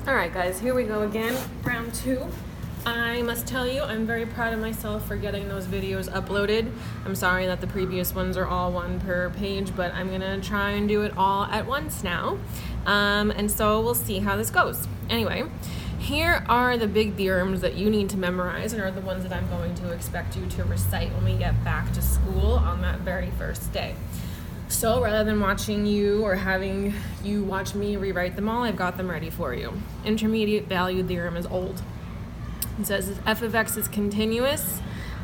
Alright guys, here we go again, round 2. I must tell you, I'm very proud of myself for getting those videos uploaded. I'm sorry that the previous ones are all one per page, but I'm gonna try and do it all at once now. And so we'll see how this goes. Anyway, here are the big theorems that you need to memorize and are the ones that I'm going to expect you to recite when we get back to school on that very first day. So rather than watching you or having you watch me rewrite them all, I've got them ready for you. Intermediate value theorem is old. It says if f of x is continuous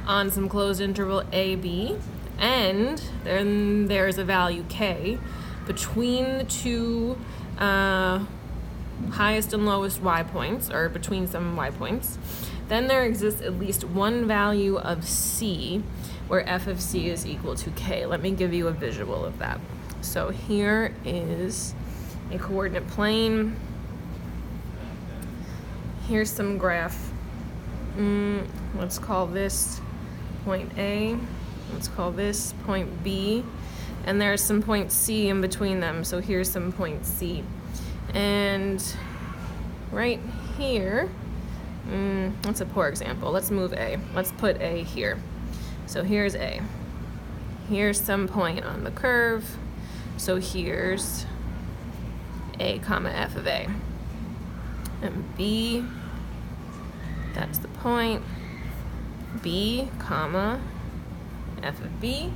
on some closed interval a, b, and then there's a value k between the two highest and lowest y points, or between some y points, then there exists at least one value of c where f of c is equal to k. Let me give you a visual of that. So here is a coordinate plane. Here's some graph. Let's call this point A. Let's call this point B. And there's some point C in between them. So here's some point C. And right here, that's a poor example. Let's move A. Let's put A here. So here's A. Here's some point on the curve. So here's A comma f of A. And B, that's the point, B comma f of B.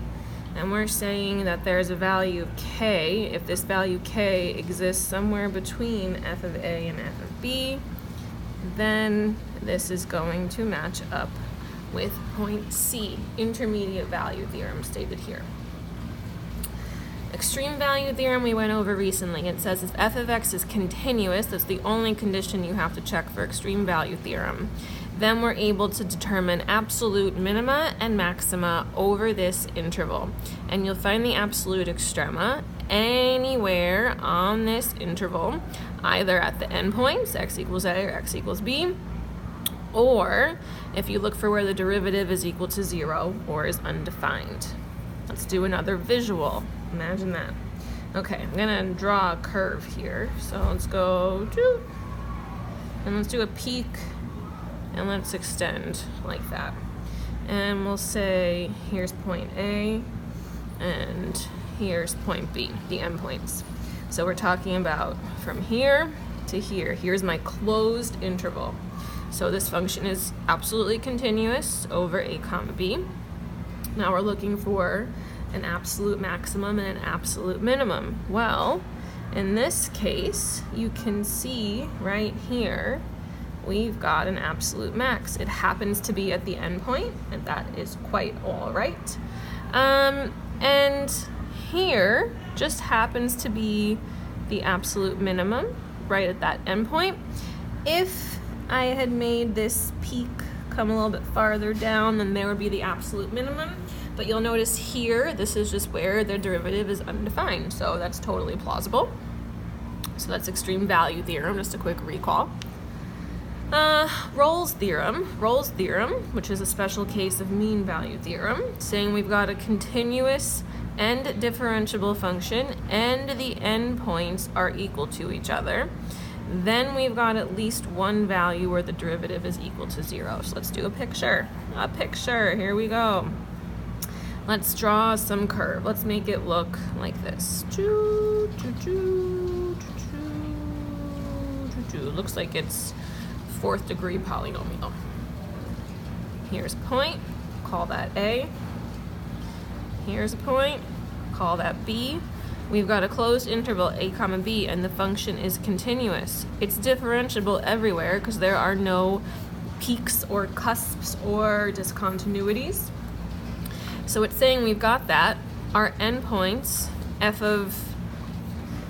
And we're saying that there's a value of k. If this value k exists somewhere between f of A and f of B, then this is going to match up with point C. Intermediate value theorem stated here. Extreme value theorem we went over recently. It says if f of x is continuous, that's the only condition you have to check for extreme value theorem, then we're able to determine absolute minima and maxima over this interval. And you'll find the absolute extrema anywhere on this interval, either at the endpoints, x equals a or x equals b, or if you look for where the derivative is equal to 0 or is undefined. Let's do another visual. Imagine that. Okay, I'm gonna draw a curve here. So let's go to, and let's do a peak, and let's extend like that. And we'll say here's point A, and here's point B, the endpoints. So we're talking about from here to here. Here's my closed interval. So this function is absolutely continuous over a comma b. Now we're looking for an absolute maximum and an absolute minimum. Well, in this case, you can see right here, we've got an absolute max. It happens to be at the endpoint, and that is quite all right. And here just happens to be the absolute minimum right at that endpoint. If I had made this peak come a little bit farther down, then there would be the absolute minimum. But you'll notice here, this is just where the derivative is undefined. So that's totally plausible. So that's extreme value theorem, just a quick recall. Rolle's theorem, which is a special case of mean value theorem, saying we've got a continuous and differentiable function and the endpoints are equal to each other. Then we've got at least one value where the derivative is equal to 0. So let's do a picture. Here we go. Let's draw some curve. Let's make it look like this. Looks like it's 4th degree polynomial. Here's a point, call that A. Here's a point, call that B. We've got a closed interval a comma b, and the function is continuous. It's differentiable everywhere because there are no peaks or cusps or discontinuities. So it's saying we've got that. Our endpoints, f of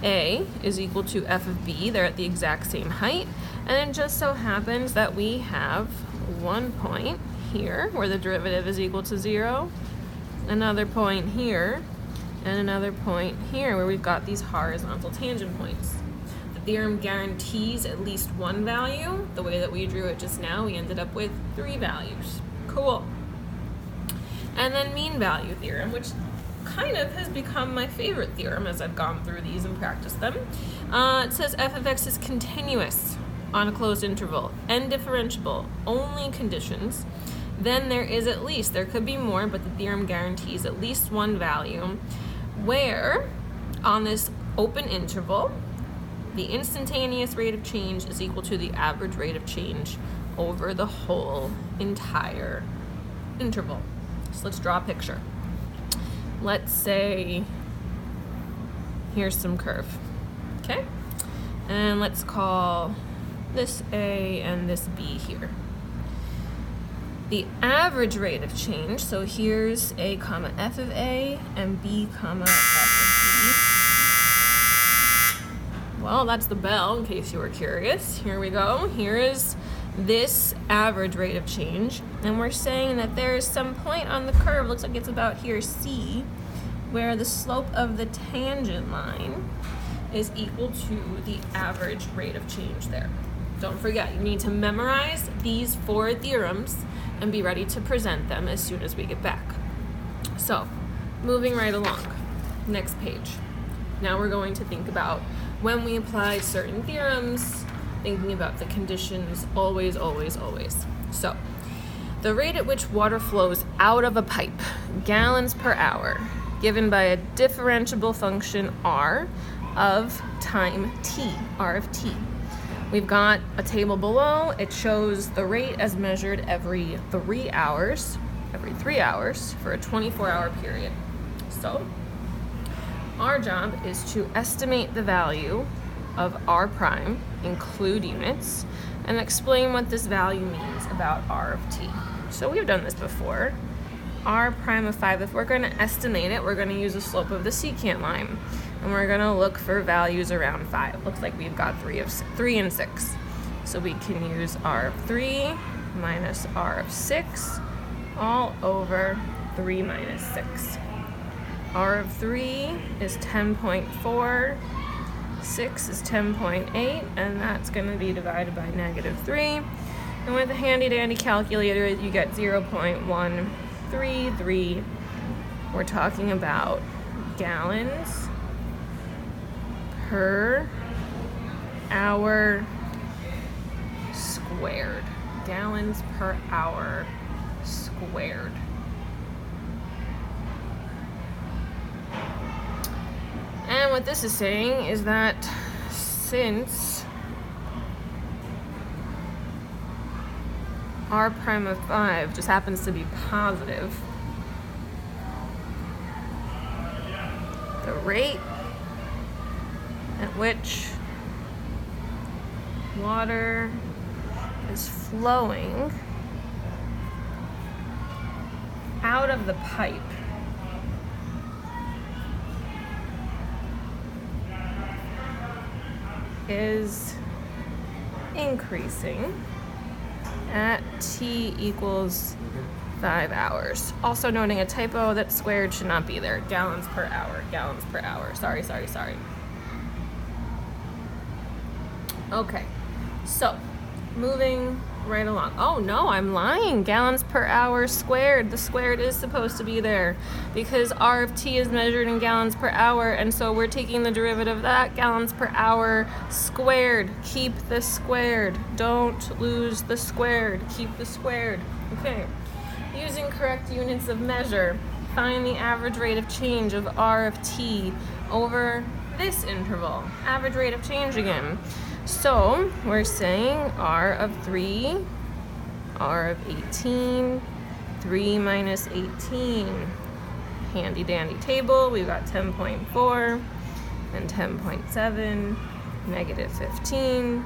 a is equal to f of b. They're at the exact same height. And it just so happens that we have one point here where the derivative is equal to 0, another point here, and another point here where we've got these horizontal tangent points. The theorem guarantees at least one value. The way that we drew it just now, we ended up with 3 values. Cool. And then mean value theorem, which kind of has become my favorite theorem as I've gone through these and practiced them. It says f of x is continuous. on a closed interval and differentiable, only conditions, then there could be more, but the theorem guarantees at least one value where on this open interval, the instantaneous rate of change is equal to the average rate of change over the whole entire interval. So let's draw a picture. Let's say here's some curve, okay? And let's call this A and this B here. The average rate of change, so here's A comma F of A and B comma F of B. Well, that's the bell, in case you were curious. Here we go. Here is this average rate of change, and we're saying that there is some point on the curve, looks like it's about here, C, where the slope of the tangent line is equal to the average rate of change there. Don't forget, you need to memorize these 4 theorems and be ready to present them as soon as we get back. So, moving right along, next page. Now we're going to think about when we apply certain theorems, thinking about the conditions, always, always, always. So, the rate at which water flows out of a pipe, gallons per hour, given by a differentiable function R of time t, R of t. We've got a table below. It shows the rate as measured every 3 hours for a 24-hour period. So our job is to estimate the value of R prime, include units, and explain what this value means about R of t. So we've done this before. R prime of 5, if we're going to estimate it, we're going to use the slope of the secant line. And we're going to look for values around 5. Looks like we've got 3 and 6. So we can use R of 3 minus R of 6 all over 3 minus 6. R of 3 is 10.4, 6 is 10.8, and that's going to be divided by -3. And with a handy-dandy calculator, you get 0.133. We're talking about gallons per hour squared. Gallons per hour squared. And what this is saying is that since R prime of 5 just happens to be positive, the rate at which water is flowing out of the pipe is increasing at t equals 5 hours. Also noting a typo, that squared should not be there. Gallons per hour. Sorry. Okay, so moving right along. Oh no, I'm lying. Gallons per hour squared. The squared is supposed to be there because R of t is measured in gallons per hour, and so we're taking the derivative of that. Gallons per hour squared. Keep the squared. Don't lose the squared. Keep the squared. Okay. Using correct units of measure, find the average rate of change of R of t over this interval. Average rate of change again. So we're saying R of 3, R of 18, 3 minus 18. Handy dandy table, we've got 10.4 and 10.7, -15,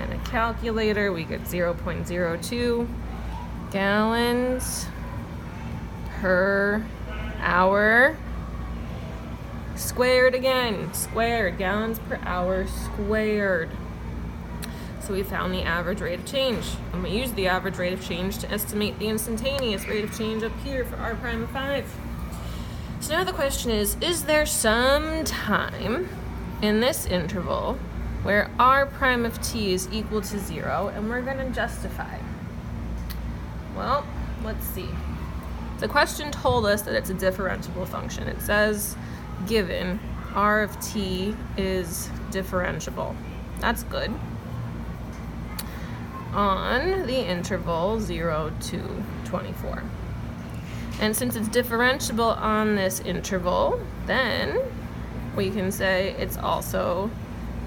and a calculator, we get 0.02 gallons per hour squared again, squared, gallons per hour squared. So we found the average rate of change. And we use the average rate of change to estimate the instantaneous rate of change up here for R prime of 5. So now the question is there some time in this interval where R prime of t is equal to 0, and we're going to justify? Well, let's see. The question told us that it's a differentiable function. It says, given R of t is differentiable. That's good. on the interval 0 to 24. And since it's differentiable on this interval, then we can say it's also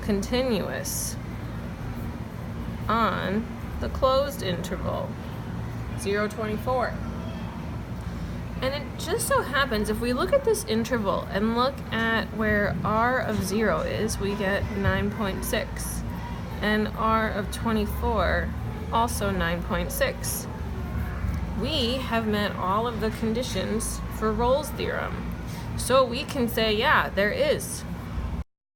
continuous on the closed interval, 0, 24. And it just so happens, if we look at this interval and look at where r of 0 is, we get 9.6. And r of 24, also 9.6. We have met all of the conditions for Rolle's theorem. So we can say, yeah, there is